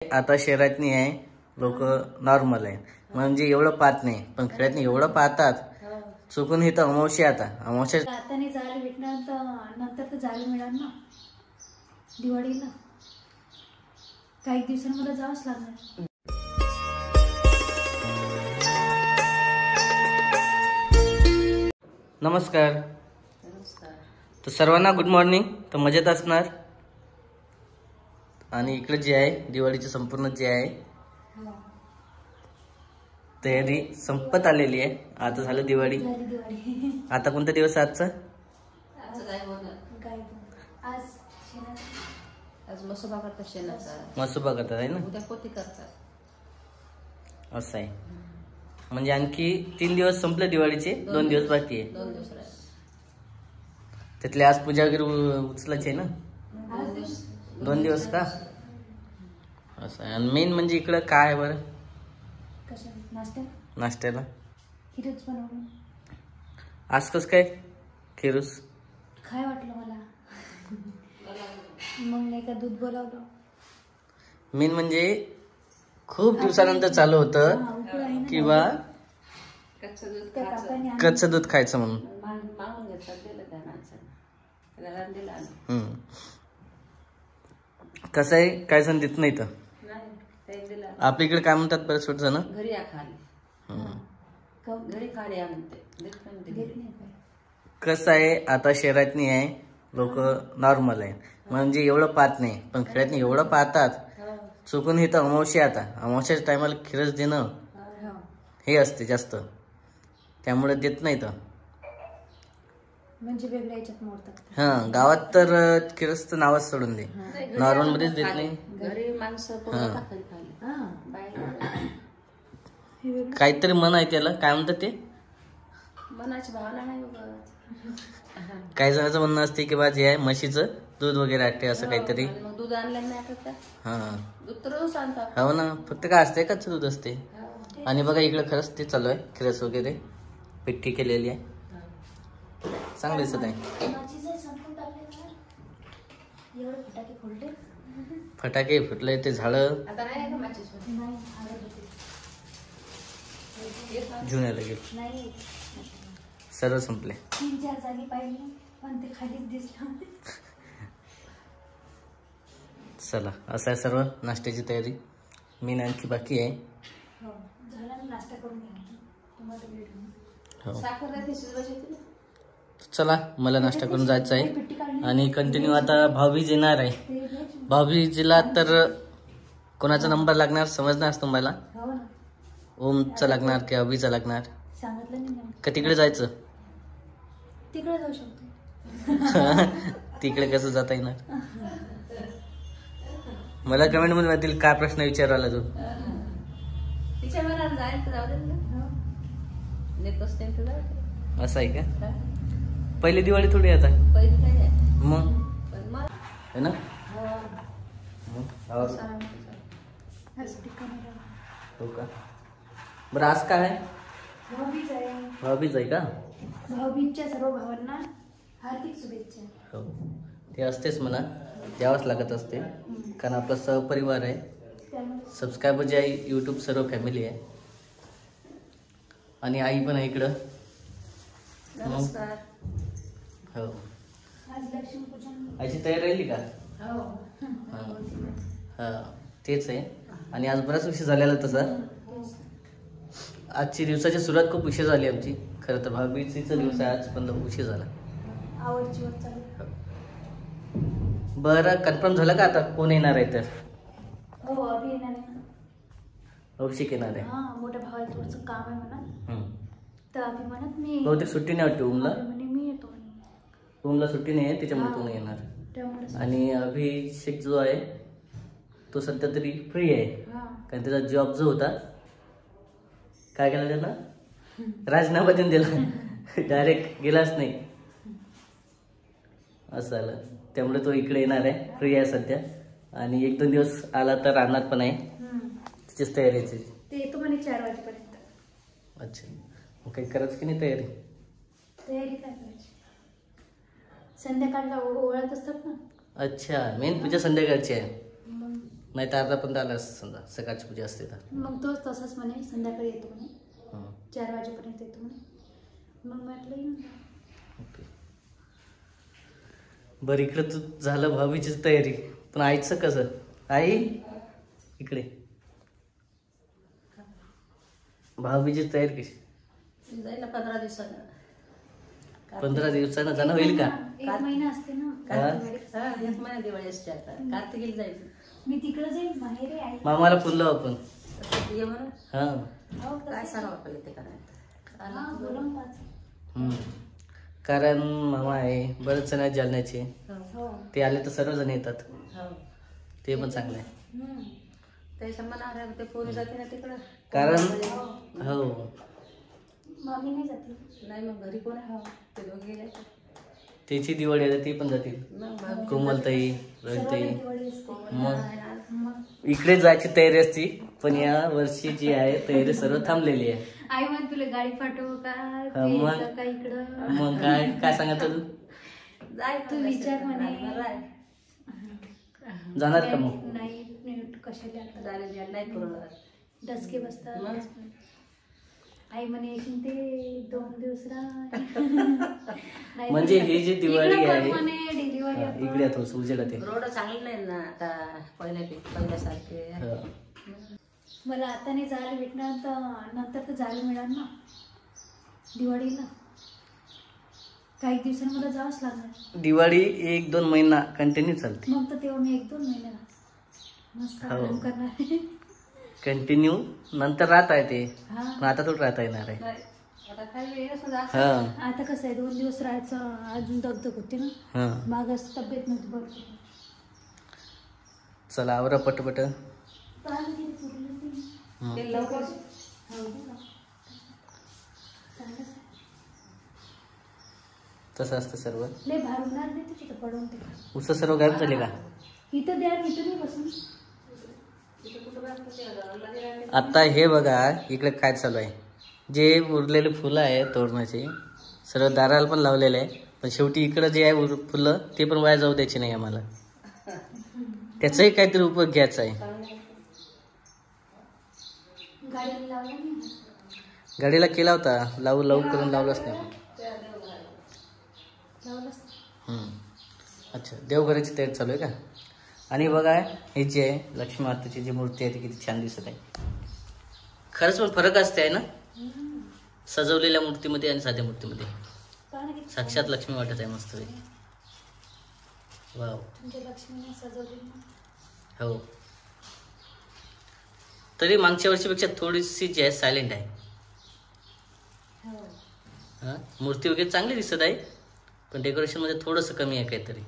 आता शहरात नाही आहे, लोक नॉर्मल आहे म्हणजे एवढं पाहत नाही, पण खेळात नाही एवढं पाहतात. चुकून इथं अमावस्या आता आता नाही जायला भेटणार, नंतर तर जायला मिळणार ना दिवाळीला. काही दिवसांमध्ये जावंच लागणार. नमस्कार. तर सर्वांना गुड मॉर्निंग. तर मजेत असणार. आणि इकडे जे आहे दिवाळीची संपूर्ण जे आहे तयारी संपत आलेली आहे. आता झालं दिवाळी. आता कोणता दिवस आहे आजचा? आज मसोबा करतात शेणाचा. मसोबा करतात आहे ना, उद्या पोती करतात. असं आहे. म्हणजे आणखी 3 दिवस संपले दिवाळीचे, 2 दिवस बाकी आहे. 2 दिवस राहिले. त्यातले आज पूजा वगैरे उचलायची आहे ना. 2 दिवस का? असं आहे. आणि मेन म्हणजे इकडं काय आहे बरं नाश्त्याला? खिरूच बनवलं. आज कसं काय खिरूस? काय वाटलं मला, मग नाही का दूध बोलावलं. मेन म्हणजे खूप दिवसानंतर चालू होतं किंवा कच्चं दूध खायचं म्हणून. मागून घेतात, दिलं त्या माणसाला दिलं. कसं आहे, काय जण देत नाही तर आपल्या इकडे काय म्हणतात बरेच छोट जण घरी या खाली, घरी खाली या म्हणते. कसं आहे, आता शहरात नाही आहे, लोक नॉर्मल आहे म्हणजे एवढं पाहत नाही, पण खेळात नाही एवढं पाहतात. चुकून इथं अमावस्या आता अमावस्याच्या टायमाला खिरच देणं हे असते जास्त, त्यामुळे देत नाही तर. म्हणजे वेगळ्या याच्यात मोडतात. हा, गावात तर खिरसचं नावच सोडून दे, नॉर्मल मध्येच देत नाही. घरी माणसं खाली खाली. काहीतरी मन आहे त्याला, काय म्हणतात ते, मनाची भावना नाही. काही जणांचं म्हणणं असते की बा जे आहे म्हशीचं दूध वगैरे आटे असं काहीतरी. मग दूध आणलं नाही आता. हा, दूध तर रोज आणतात. हो ना, फक्त काय असते कच्चं दूध असते. आणि बघा इकडे खरंच ते चालू आहे, खिरस वगैरे पिठी केलेली आहे, चांगलं दिसत आहे. फटाके फुटले, ते झाड आता नाही का माचीस घेऊन यायला गेले, सर्व संपले. 3-4 जागी पाहिजे पण ते खालीच दिसलं. चला, असं आहे सर्व नाश्त्याची तयारी. मी आणखी बाकी आहे. नाश्ता करून हो, साखर. चला मला नाश्ता करून जायचं आहे. आणि कंटिन्यू आता भाऊबीज येणार आहे. भाऊबीजीला तर कोणाचा नंबर लागणार समजणार तुम्हाला? ओमचा लागणार की अभिचा लागणार? सांगितलं नाही का तिकडे जायचं? तिकडे जाऊ शकतो. तिकडे कसं जाता येणार? मला कमेंट मध्ये माहिती काय प्रश्न विचारायला तू. तिच्या मनात जाईल तर जाऊ दे ना. नेत असते तर जाऊ दे. असं आहे का? पहिली दिवाळी थोडी आता. पहिली नाही मग पण मग है ना. हो का? बरं आज काय आहे? भाऊबीज आहे. भाऊबीज आहे का? भाऊबीजच्या सर्व भावांना हार्दिक शुभेच्छा. हो, ते असतेच म्हणा, द्यावंच लागत असते, कारण आपला सहपरिवार आहे. सबस्क्रायबर जे आहे यूट्यूब सर्व फॅमिली आहे. आणि आई पण आहे इकडं. नमस्कार. हो, आज लक्ष्मीपूजन. आईची तयारी राहिली का? हो. हा, तेच आहे. आणि आज बराच उशीर झालेला तसा. आजची दिवसाची सुरुवात खूप उशीर झाली आमची. खरं तर भाऊबीजेचा दिवस आहे आज, पण उशीर झाला. आवडची वर चालू. बरं, कन्फर्म झालं का आता कोण येणार आहे तर? हो, अभि येणार आहे. अभिषेक येणार आहे. हा, मोठ्या भावाला थोडंसं काम आहे म्हणा. तर अभि म्हणत मी बहुतेक सुट्टी नाही वाटते ओमला. म्हणे मी येतो. ओमला सुट्टी नाही आहे, त्याच्यामुळे तो नाही येणार. आणि अभिषेक जो आहे तो सध्या तरी फ्री आहे, कारण त्याचा जॉब जो होता काय केला त्याला, राजीनामा देऊन दिला. डायरेक्ट गेलाच नाही, असं झालं. त्यामुळे तो इकडे येणार आहे, फ्री आहे सध्या. आणि 1-2 दिवस आला तर राहणार पण आहे. त्याचीच तयारीची ते येतो म्हणे 4 वाजेपर्यंत. अच्छा, मग काही करायचं की नाही तयारी? तयारी काय करायची, संध्याकाळला ओळख असतात ना. अच्छा, मेन पूजा संध्याकाळची आहे. नाही तर अर्धा पण आला असतं समजा सकाळची पूजा असते तर. मग तोच तसाच म्हणे संध्याकाळी येतो म्हणे, हं. 4 वाजेपर्यंत येतो म्हणे. मग म्हटलं येऊन जा. ओके. बरं इकडं तू झालं भाभीची तयारी, पण आईचं कसं? आई इकडे, भाभीची तयारी कशी? जाईल 15 दिवसानं. 15 दिवसानं जाणं होईल का? 1 महिना असते ना. हा? हा, 1 महिना दिवाळी असते आता. कार्तिकीला जायचं. मी तिकडे जाईल माहेर आहे आई. मामाला फुललो आपण. ये म्हणून हा. हो, काय तसं. सांगा आपल्याला ते करायचं. हा, बोलून पाच. हम्म. कारण मामा आहे बरेच जण आहेत जालन्याचे, हो. ते आले तर सर्वजण येतात, हो. ते पण चांगलं आहे. हम्म. त्याच्या मनावर ते पोरी जाते ना तिकडं. कारण हो मामी नाही जाते. नाही मग घरी कोण आहे? ते दोघे गेले. त्याची दिवाळी आहे ते पण जातील. मग कोमलताई, सर्वांना रोहिताई. दिवाळी असते. मग मग इकडे जायची तयारी असती, पण या वर्षी जी आहे तयारी सर्व थांबलेली आहे. आई म्हण तुला गाडी पाठवू का? हा, तू मग? येतं का इकडं? मग काय काय सांगत तू? जाय तू विचार म्हणे. जाणार का मग? नाही कशाला आता? जायला नाही पुरवणार. डसके बसतात. मग? आई म्हणे येशील ते 2 दिवस राह. नाही म्हणजे तर ही जी दिवाळी इकडं आहे, पण म्हणे डिलिव्हरी हा, आपण. इकडे थोडस उजेड ते. रोड चांगले नाही ना आता पहिल्यासारखे. हा. मला आता नाही जायला भेटणार तर नंतर तर जायला मिळणार ना दिवाळीला. काही दिवसांनी मला जावंच लागणार. दिवाळी 1-2 महिना कंटिन्यू चालते. मग तर तेव्हा मी 1-2 महिने मस्त हो. आराम करणार. कंटिन्यू नंतर राहत आहे ते, हा. पण आता थोडं राहता येणार आहे. नाही, आता काय वेळ सुद्धा हा आता कसं आहे 2 दिवस राहायचं, अजून दगदग होते ना. हा. मागच तब्येत नव्हती बरोबर. चला आवरा पटपट. पाणी किती फुटलं ते. हं. ते लवकर हो का? चांगलंच आहे. तसं असतं सर्व. लय भार होणार नाही तिथे पडून ते. उस सर्व गायब झाले का? इथं द्या, इथं नाही बसून. आता हे बघा इकडे काय चालू आहे, जे उरलेले फुलं आहे तोरणाचे सर्व दाराला पण लावलेले आहे, पण शेवटी इकडं जे आहे फुलं ते पण वाया जाऊ द्यायचे नाही आम्हाला. त्याचाही काहीतरी उपयोग घ्यायचा आहे. गाडीला लावलं नाही. गाडीला केला होता, लावू लावू करून लावलाच नाही. लावलंच. हम्म. अच्छा, देवघराची तयारी चालू आहे का? आणि बघा हे जे आहे लक्ष्मी मातेची जी मूर्ती आहे ती किती छान दिसत आहे. खरंच पण फरक असते आहे ना सजवलेल्या मूर्तीमध्ये आणि साध्या मूर्तीमध्ये. साक्षात लक्ष्मी वाटत आहे मस्त. वाव. तुमच्या लक्ष्मीने सजवली ना. हो. तरी मागच्या वर्षीपेक्षा थोडीशी जी आहे सायलेंट आहे. हो. हा, मूर्ती वगैरे चांगली दिसत आहे, पण डेकोरेशन मध्ये थोडंसं कमी आहे काहीतरी.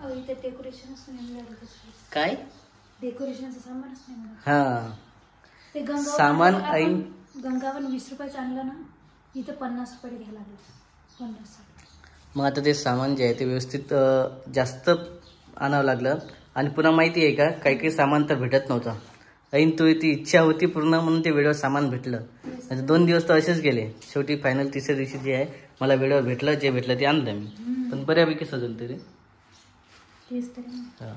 अहो इथे डेकोरेशनच नाही मिळालं. काय? डेकोरेशनचं सामानच नाही मिळालं. हा, ते गंगावर सामान आपण ऐन. गंगावर 20 रुपयाचं आणलं ना, इथं 50 रुपये घ्यायला लागले. 50. मग आता ते सामान जे आहे ते व्यवस्थित जास्त आणावं लागलं. आणि पुन्हा माहिती आहे का, काही काही सामान तर भेटत नव्हतं. ऐन तू ती इच्छा होती पूर्ण म्हणून ते वेळेवर सामान भेटलं. म्हणजे 2 दिवस तर असेच गेले. शेवटी फायनल 3ऱ्या दिवशी जे आहे मला वेळेवर भेटलं, जे भेटलं ते आणलं मी. पण बऱ्यापैकी सजवलं तरी. तेच तरी. हा.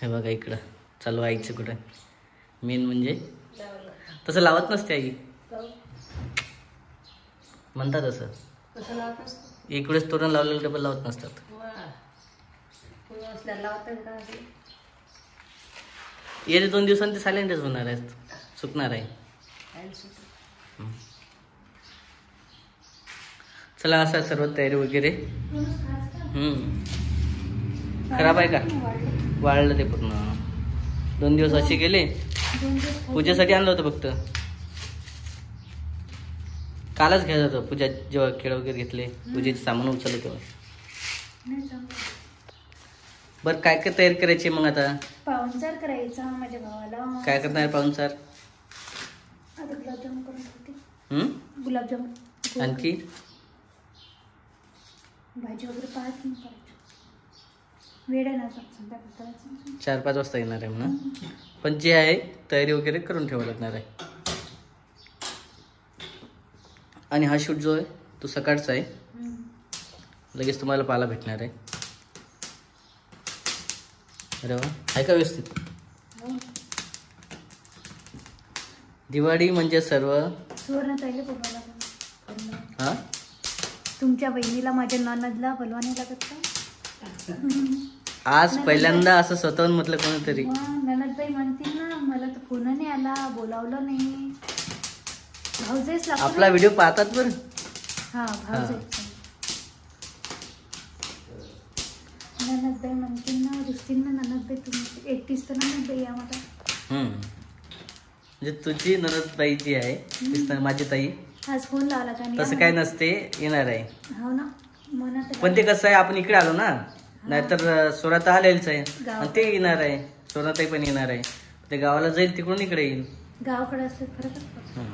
हे बघा इकडं चालू आईचं कुठं मेन म्हणजे तसं लावत नसते आई, म्हणतात असं. कसं लावत असतं? इकडेच तोरण लावलेलं डबल लावत नसतात. लावतात का? येते 2 दिवसांनी ते सायलेंटच होणार आहेत, सुकणार आहे. चला असं सर्व तयारी वगैरे. खराब आहे का? वाळलं ते पूर्ण. 2 दिवस असे गेले. 2 दिवस पूजेसाठी आणलं होतं फक्त. कालच घ्यायचं होतं पूजा, जेव्हा खेळ वगैरे घेतले पूजेचे सामान उचललं तेव्हा. नाही जमलं. बरं काय काय तयारी करायची मग आता? पाहुणचार करायचा माझ्या भावाला. काय करणार पाहुणचार? आता गुलाबजामुन करून ठेवते. गुलाबजामुन. आणखी भाजी वगैरे पाहत नाही करायची. वेळ आहे ना संध्याकाळी करायचं. 4-5 वाजता येणार आहे म्हणा. पण जे आहे तयारी वगैरे करून ठेवावं लागणार आहे. आणि हा शूट जो आहे तो सकाळचा आहे, लगेच तुम्हाला पाहायला भेटणार आहे. अरे वा, आहे का व्यवस्थित? हो. दिवाळी म्हणजे सर्व सुवर्णताईला बोलवा लागेल. हा तुमच्या बहिणीला माझ्या नणदला बोलवा नाही लागत का? आज पहिल्यांदा असं स्वतःहून म्हटलं कोणीतरी. नणदबाई म्हणतील ना मला तर फोन नाही आला, बोलावलं नाही. भाऊजेच लागतो आपला व्हिडिओ पाहतात बरं. हा भाऊजेच. नणदबाई म्हणतील ना, रुसतील ना नणदबाई, तुम्ही एकटीच तर नणदबाई आम्हाला. म्हणजे तुझी नणदबाई जी आहे तीच तर माझी ताई. आज फोन लावला का? तसं काय नसते, येणार आहे. हो ना म्हणत. पण ते कसं आहे, आपण इकडे आलो ना, नाहीतर सोरात आलेलंच आहे आणि ते येणार आहे. सोराताई पण येणार आहे. ते गावाला जाईल तिकडून इकडे येईल. गावाकडे असले फरकच पडतो.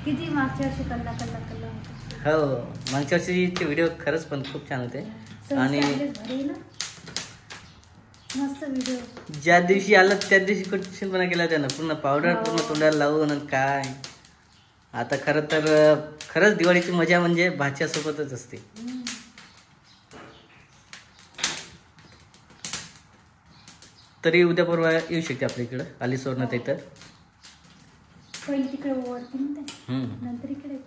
किती मागच्या वर्षी कल्ला कल्ला कल्ला होता. हो, मागच्या वर्षीचे व्हिडिओ खरंच पण खूप छान होते. आणि भारी ना, मस्त व्हिडिओ. ज्या दिवशी आलं त्या दिवशी कटूनपणा केला त्यानं, पूर्ण पावडर पूर्ण तोंडाला लावून आणि काय. आता खरं तर खरंच दिवाळीची मजा म्हणजे भाच्यासोबतच असते. तरी उद्या परवा येऊ शकते आपल्या इकडं आली सोडण्यात तर. पहिले तिकडे वरती नंतर इकडे.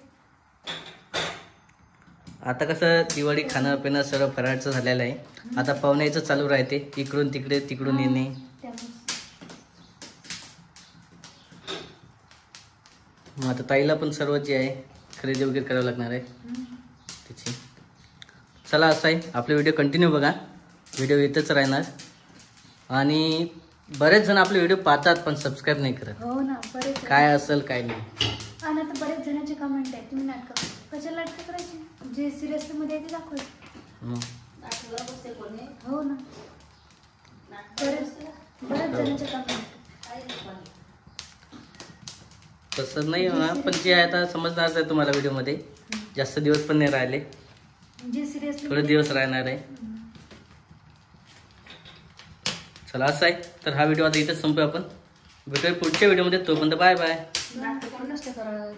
आता कसं दिवाळी खाणं पिणं सर्व फराळचं झालेलं आहे. आता पाहुण्याचं चालू राहते, इकडून तिकडे तिकडून येणे. मग आता ताईला पण सर्व जे आहे खरेदी वगैरे करावं लागणार आहे त्याची. चला असं आहे, आपले व्हिडिओ कंटिन्यू बघा, व्हिडिओ येतच राहणार. आणि बरेच जण आपले व्हिडिओ पाहतात पण सबस्क्राईब नाही करत. हो ना, बरेच. काय असेल काय नाही. आणि आता बरेच जणांचे कमेंट आहे, तुम्ही नाटक कशाला नाटक करायचे, जे सिरियसली मध्ये आहे ते दाखवायचे. हो ना, बरेच जणांचे कमेंट. तसं नाही होणार, पण जे आहे आता समजणारच आहे तुम्हाला. व्हिडिओमध्ये जास्त दिवस पण नाही राहिले, जे सिरियसली थोडे दिवस राहणार आहे. चला असं आहे, तर हा व्हिडिओ आता इथेच संपूया आपण. भेटूया पुढच्या व्हिडिओमध्ये. तोपर्यंत बाय बाय. नाटक कोण नसते करत.